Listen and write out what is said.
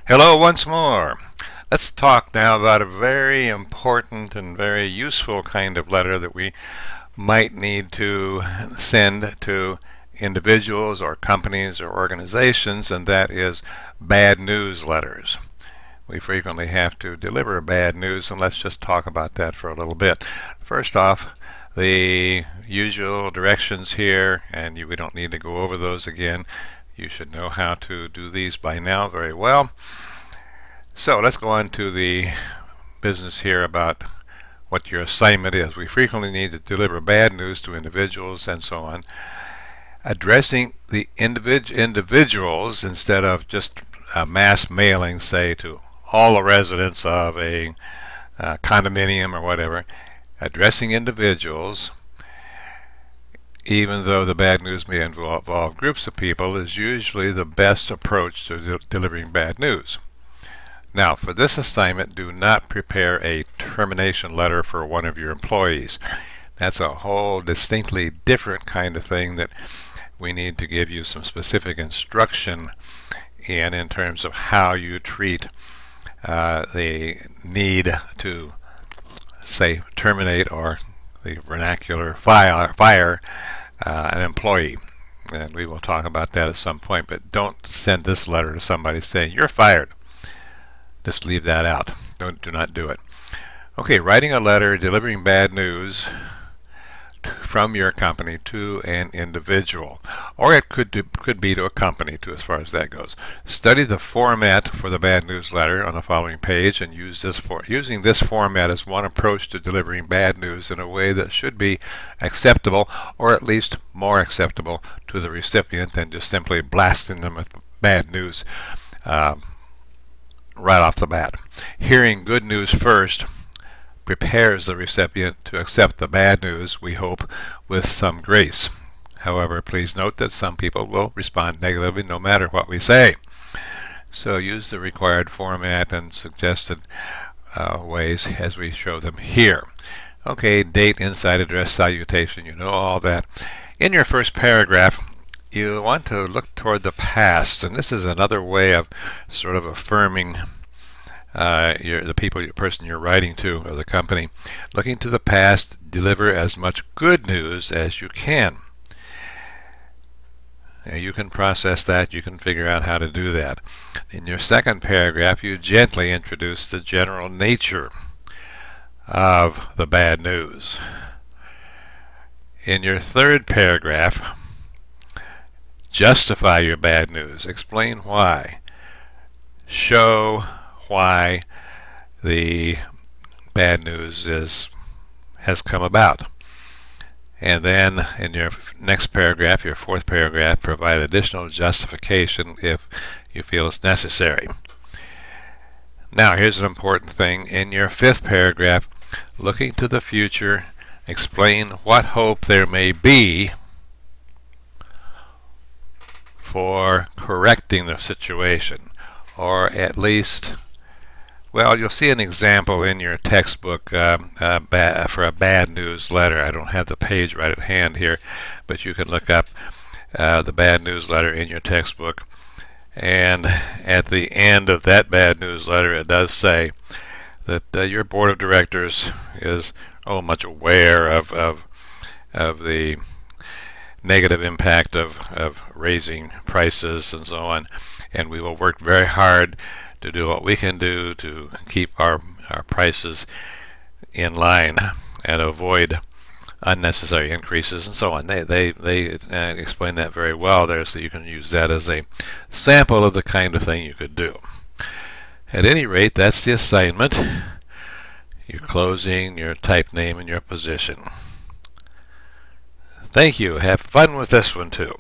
Hello once more. Let's talk now about a very important and very useful kind of letter that we might need to send to individuals or companies or organizations, and that is bad news letters. We frequently have to deliver bad news, and let's just talk about that for a little bit. First off, the usual directions here, and we don't need to go over those again. You should know how to do these by now very well. So let's go on to the business here about what your assignment is. We frequently need to deliver bad news to individuals and so on. Addressing the individuals instead of just a mass mailing, say, to all the residents of a condominium or whatever. Addressing individuals, even though the bad news may involve groups of people, is usually the best approach to delivering bad news. Now, for this assignment, do not prepare a termination letter for one of your employees. That's a whole distinctly different kind of thing that we need to give you some specific instruction in terms of how you treat the need to, say, terminate, or the vernacular fire an employee. And we will talk about that at some point, but don't send this letter to somebody saying, "You're fired." Just leave that out. Do not do it. Okay, writing a letter delivering bad news from your company to an individual, or it could be to a company too, as far as that goes. Study the format for the bad news letter on the following page, and using this format as one approach to delivering bad news in a way that should be acceptable, or at least more acceptable to the recipient than just simply blasting them with bad news right off the bat. Hearing good news first prepares the recipient to accept the bad news, we hope, with some grace. However, please note that some people will respond negatively no matter what we say. So use the required format and suggested ways as we show them here. Okay, date, inside address, salutation, you know all that. In your first paragraph, you want to look toward the past, and this is another way of sort of affirming the person you're writing to, or the company. Looking to the past, deliver as much good news as you can. Now, you can process that, you can figure out how to do that. In your second paragraph, you gently introduce the general nature of the bad news. In your third paragraph, justify your bad news. Explain why. Show why the bad news has come about. And then in your next paragraph, your fourth paragraph, provide additional justification if you feel it's necessary. Now, here's an important thing. In your fifth paragraph, looking to the future, explain what hope there may be for correcting the situation, or at least, well, you'll see an example in your textbook for a bad news letter. I don't have the page right at hand here, but you can look up the bad news letter in your textbook, and at the end of that bad news letter it does say that your board of directors is much aware of the negative impact of raising prices and so on, and we will work very hard to do what we can do to keep our prices in line and avoid unnecessary increases and so on. They explain that very well there, so you can use that as a sample of the kind of thing you could do. At any rate, that's the assignment. Your closing, your type name, and your position. Thank you. Have fun with this one too.